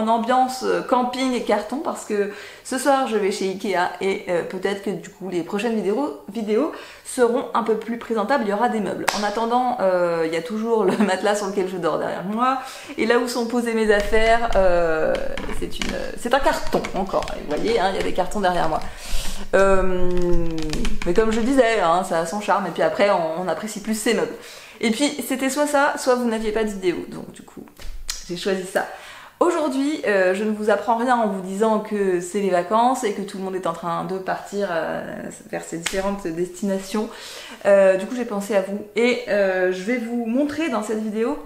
en ambiance camping et carton parce que ce soir je vais chez Ikea et peut-être que du coup les prochaines vidéos seront un peu plus présentables, il y aura des meubles. En attendant, il y a toujours le matelas sur lequel je dors derrière moi et là où sont posées mes affaires, c'est un carton encore, vous voyez, hein, il y a des cartons derrière moi. Mais comme je disais, hein, ça a son charme et puis après on apprécie plus ces meubles. Et puis c'était soit ça, soit vous n'aviez pas de vidéo, donc du coup j'ai choisi ça. Aujourd'hui, je ne vous apprends rien en vous disant que c'est les vacances et que tout le monde est en train de partir vers ces différentes destinations. Du coup j'ai pensé à vous et je vais vous montrer dans cette vidéo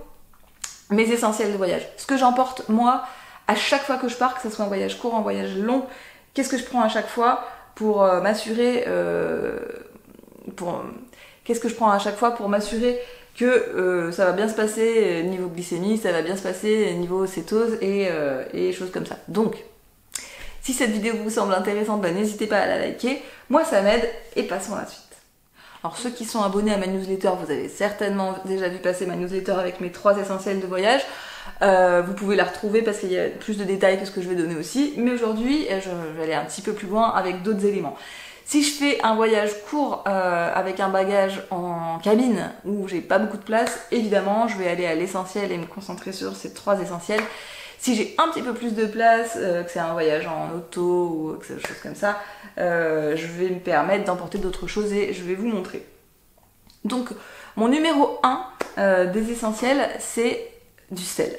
mes essentiels de voyage. Ce que j'emporte moi à chaque fois que je pars, que ce soit un voyage court, un voyage long, qu'est-ce que je prends à chaque fois pour m'assurer qu'est-ce que je prends à chaque fois pour m'assurer que ça va bien se passer niveau glycémie, ça va bien se passer niveau cétose et choses comme ça. Donc, si cette vidéo vous semble intéressante, bah, n'hésitez pas à la liker, moi ça m'aide et passons à la suite. Alors ceux qui sont abonnés à ma newsletter, vous avez certainement déjà vu passer ma newsletter avec mes 3 essentiels de voyage. Vous pouvez la retrouver parce qu'il y a plus de détails que ce que je vais donner aussi, mais aujourd'hui je vais aller un petit peu plus loin avec d'autres éléments. Si je fais un voyage court avec un bagage en cabine où j'ai pas beaucoup de place, évidemment je vais aller à l'essentiel et me concentrer sur ces 3 essentiels. Si j'ai un petit peu plus de place, que c'est un voyage en auto ou quelque chose comme ça, je vais me permettre d'emporter d'autres choses et je vais vous montrer. Donc mon numéro 1 des essentiels, c'est du sel.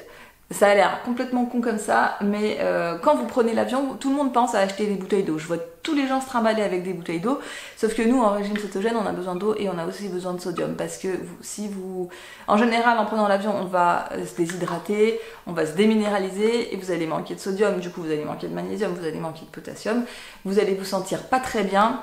Ça a l'air complètement con comme ça, mais quand vous prenez l'avion, tout le monde pense à acheter des bouteilles d'eau. Je vois tous les gens se trimballer avec des bouteilles d'eau, sauf que nous, en régime cétogène, on a besoin d'eau et on a aussi besoin de sodium, parce que en général, en prenant l'avion, on va se déshydrater, on va se déminéraliser, et vous allez manquer de sodium, du coup vous allez manquer de magnésium, vous allez manquer de potassium, vous allez vous sentir pas très bien.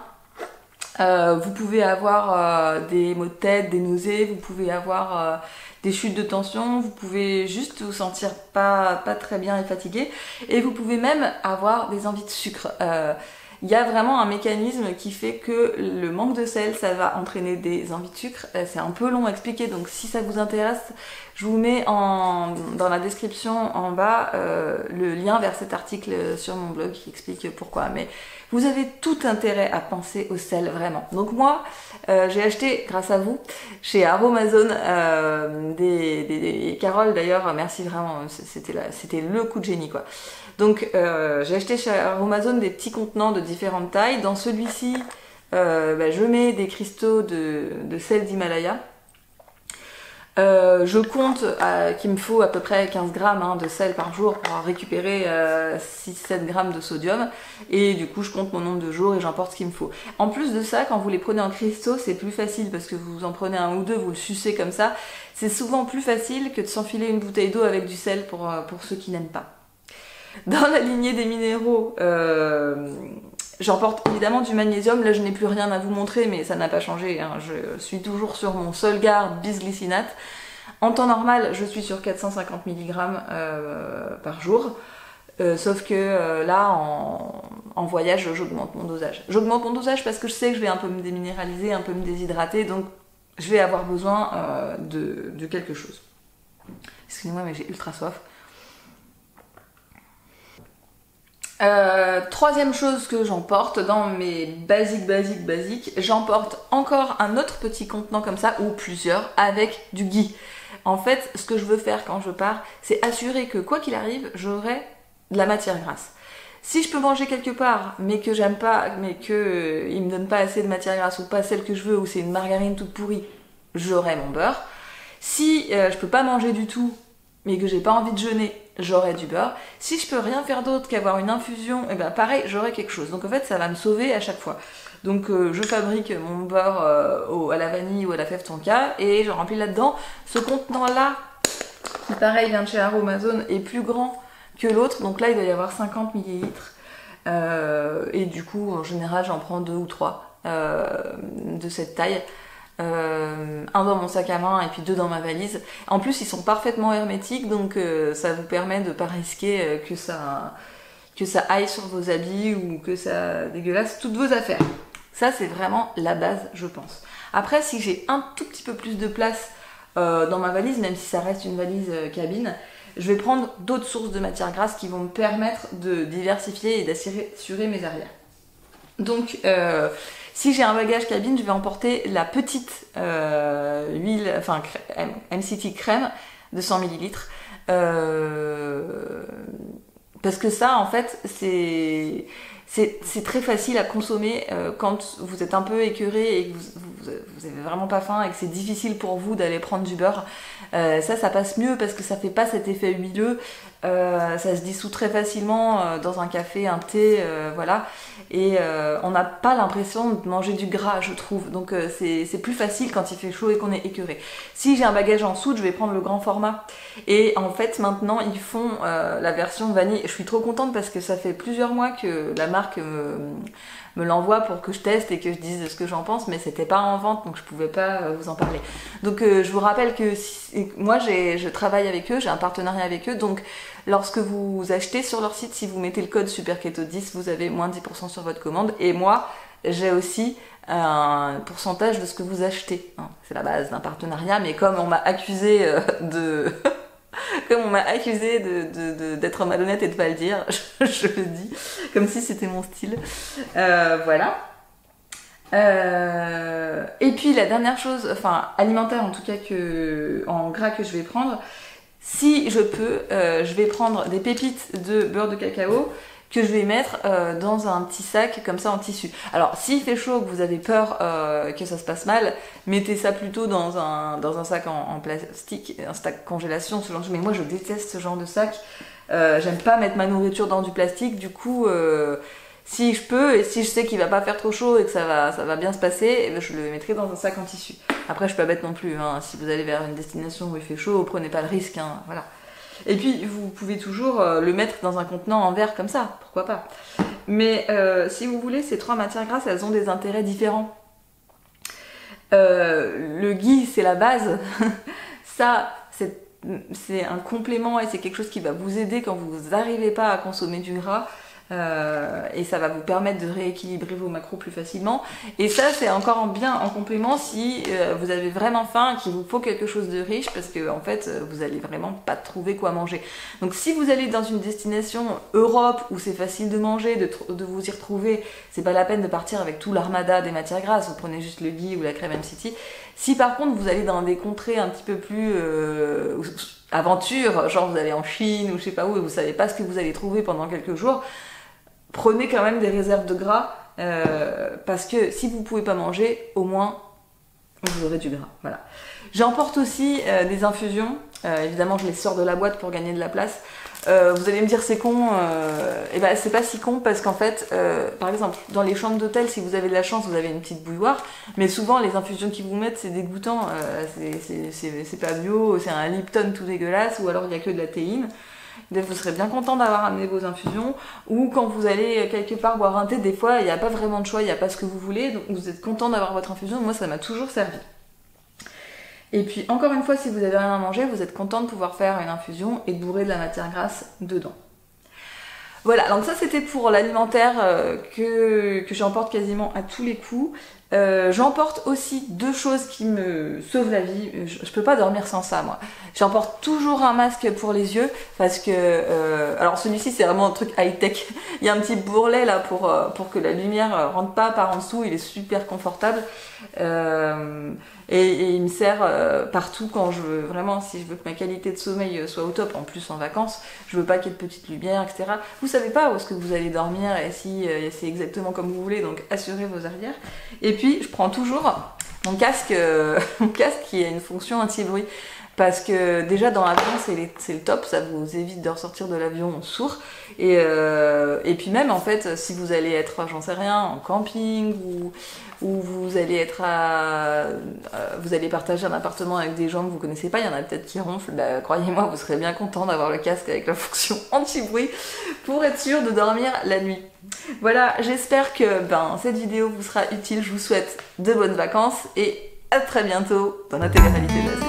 Vous pouvez avoir des maux de tête, des nausées, vous pouvez avoir des chutes de tension, vous pouvez juste vous sentir pas très bien et fatigué, et vous pouvez même avoir des envies de sucre. Il y a vraiment un mécanisme qui fait que le manque de sel, ça va entraîner des envies de sucre. C'est un peu long à expliquer, donc si ça vous intéresse, je vous mets dans la description en bas le lien vers cet article sur mon blog qui explique pourquoi. Mais vous avez tout intérêt à penser au sel, vraiment. Donc moi, j'ai acheté, grâce à vous, chez Aromazone, des Carole d'ailleurs, merci vraiment, c'était le coup de génie quoi. Donc j'ai acheté chez Aromazone des petits contenants de différentes tailles. Dans celui-ci, je mets des cristaux de sel d'Himalaya. Je compte qu'il me faut à peu près 15 grammes de sel par jour pour récupérer 6-7 grammes de sodium, et du coup je compte mon nombre de jours et j'emporte ce qu'il me faut. En plus de ça, quand vous les prenez en cristaux, c'est plus facile parce que vous en prenez un ou deux, vous le sucez comme ça. C'est souvent plus facile que de s'enfiler une bouteille d'eau avec du sel pour ceux qui n'aiment pas. Dans la lignée des minéraux, j'emporte évidemment du magnésium. Là je n'ai plus rien à vous montrer, mais ça n'a pas changé, hein. Je suis toujours sur mon Solgar bisglycinate. En temps normal je suis sur 450 mg par jour, sauf que là en voyage j'augmente mon dosage. J'augmente mon dosage parce que je sais que je vais un peu me déminéraliser, un peu me déshydrater, donc je vais avoir besoin de quelque chose. Excusez-moi mais j'ai ultra soif. Troisième chose que j'emporte dans mes basiques, j'emporte encore un autre petit contenant comme ça, ou plusieurs, avec du ghee. En fait, ce que je veux faire quand je pars, c'est assurer que quoi qu'il arrive, j'aurai de la matière grasse. Si je peux manger quelque part, mais que j'aime pas, mais que il me donne pas assez de matière grasse, ou pas celle que je veux, ou c'est une margarine toute pourrie, j'aurai mon beurre. Si je peux pas manger du tout, mais que j'ai pas envie de jeûner, j'aurai du beurre. Si je peux rien faire d'autre qu'avoir une infusion, et ben pareil, j'aurai quelque chose. Donc en fait, ça va me sauver à chaque fois. Donc je fabrique mon beurre à la vanille ou à la fève tonka et je remplis là-dedans. Ce contenant-là, qui pareil vient de chez Aromazone, est plus grand que l'autre. Donc là, il doit y avoir 50 ml. Et du coup, en général, j'en prends 2 ou 3 de cette taille. Un dans mon sac à main et puis 2 dans ma valise. En plus ils sont parfaitement hermétiques, donc ça vous permet de pas risquer que ça aille sur vos habits ou que ça dégueulasse toutes vos affaires. Ça c'est vraiment la base je pense. Après si j'ai un tout petit peu plus de place dans ma valise, même si ça reste une valise cabine, je vais prendre d'autres sources de matières grasses qui vont me permettre de diversifier et d'assurer mes arrières. Donc, si j'ai un bagage cabine, je vais emporter la petite huile, enfin MCT crème de 100 ml. Parce que ça, en fait, c'est très facile à consommer quand vous êtes un peu écœuré et que vous avez vraiment pas faim et que c'est difficile pour vous d'aller prendre du beurre. Ça passe mieux parce que ça fait pas cet effet huileux. Ça se dissout très facilement dans un café, un thé, voilà. Et on n'a pas l'impression de manger du gras, je trouve. Donc c'est plus facile quand il fait chaud et qu'on est écœuré. Si j'ai un bagage en soude, je vais prendre le grand format. Et en fait, maintenant, ils font la version vanille. Je suis trop contente parce que ça fait plusieurs mois que la marque me l'envoie pour que je teste et que je dise ce que j'en pense, mais c'était pas en vente, donc je pouvais pas vous en parler. Donc je vous rappelle que moi je travaille avec eux, j'ai un partenariat avec eux, donc lorsque vous achetez sur leur site, si vous mettez le code SuperKeto10, vous avez moins 10% sur votre commande, et moi j'ai aussi un pourcentage de ce que vous achetez. C'est la base d'un partenariat, mais comme on m'a accusé comme on m'a accusé d'être malhonnête et de pas le dire, je le dis, comme si c'était mon style. Voilà. Et puis la dernière chose, enfin alimentaire en tout cas, en gras que je vais prendre, si je peux, je vais prendre des pépites de beurre de cacao que je vais mettre dans un petit sac comme ça en tissu. Alors s'il fait chaud, que vous avez peur que ça se passe mal, mettez ça plutôt dans un sac en plastique, un sac congélation, ce genre de choses. Mais moi je déteste ce genre de sac. J'aime pas mettre ma nourriture dans du plastique, du coup si je peux et si je sais qu'il va pas faire trop chaud et que ça va bien se passer, je le mettrai dans un sac en tissu. Après je suis pas bête non plus, hein. Si vous allez vers une destination où il fait chaud, prenez pas le risque, hein. Voilà. Et puis vous pouvez toujours le mettre dans un contenant en verre comme ça, pourquoi pas. Mais si vous voulez, ces trois matières grasses, elles ont des intérêts différents. Le ghee, c'est la base. Ça, c'est un complément et c'est quelque chose qui va vous aider quand vous n'arrivez pas à consommer du gras. Et ça va vous permettre de rééquilibrer vos macros plus facilement. Et ça, c'est encore bien en complément si vous avez vraiment faim et qu'il vous faut quelque chose de riche, parce que en fait vous allez vraiment pas trouver quoi manger. Donc si vous allez dans une destination Europe où c'est facile de manger, de vous y retrouver, c'est pas la peine de partir avec tout l'armada des matières grasses, vous prenez juste le ghee ou la crème MCT. Si par contre vous allez dans des contrées un petit peu plus aventure, genre vous allez en Chine ou je sais pas où et vous savez pas ce que vous allez trouver pendant quelques jours, prenez quand même des réserves de gras, parce que si vous pouvez pas manger, au moins vous aurez du gras. Voilà. J'emporte aussi des infusions. Évidemment, je les sors de la boîte pour gagner de la place. Vous allez me dire c'est con, et ben c'est pas si con parce qu'en fait, par exemple, dans les chambres d'hôtel, si vous avez de la chance, vous avez une petite bouilloire, mais souvent les infusions qu'ils vous mettent, c'est dégoûtant, c'est pas bio, c'est un Lipton tout dégueulasse, ou alors il y a que de la théine. Vous serez bien content d'avoir amené vos infusions, ou quand vous allez quelque part boire un thé, des fois il n'y a pas vraiment de choix, il n'y a pas ce que vous voulez, donc vous êtes content d'avoir votre infusion. Moi ça m'a toujours servi. Et puis encore une fois, si vous avez rien à manger, vous êtes content de pouvoir faire une infusion et de bourrer de la matière grasse dedans. Voilà, donc ça c'était pour l'alimentaire que j'emporte quasiment à tous les coups. J'emporte aussi deux choses qui me sauvent la vie. Je peux pas dormir sans ça, moi. J'emporte toujours un masque pour les yeux parce que alors celui-ci c'est vraiment un truc high-tech. Il y a un petit bourrelet là pour que la lumière rentre pas par en dessous. Il est super confortable et il me sert partout quand je veux, vraiment, si je veux que ma qualité de sommeil soit au top, en plus en vacances, je veux pas qu'il y ait de petites lumières, etc. Vous savez pas où est-ce que vous allez dormir et si c'est exactement comme vous voulez, donc assurez vos arrières. Et puis je prends toujours mon casque qui a une fonction anti-bruit. Parce que déjà dans l'avion c'est le top, ça vous évite de ressortir de l'avion sourd. Et puis même en fait, si vous allez être, j'en sais rien, en camping ou vous allez être vous allez partager un appartement avec des gens que vous connaissez pas, il y en a peut-être qui ronflent, bah, croyez-moi, vous serez bien content d'avoir le casque avec la fonction anti-bruit pour être sûr de dormir la nuit. Voilà, j'espère que cette vidéo vous sera utile, je vous souhaite de bonnes vacances et à très bientôt dans l'intégralité de la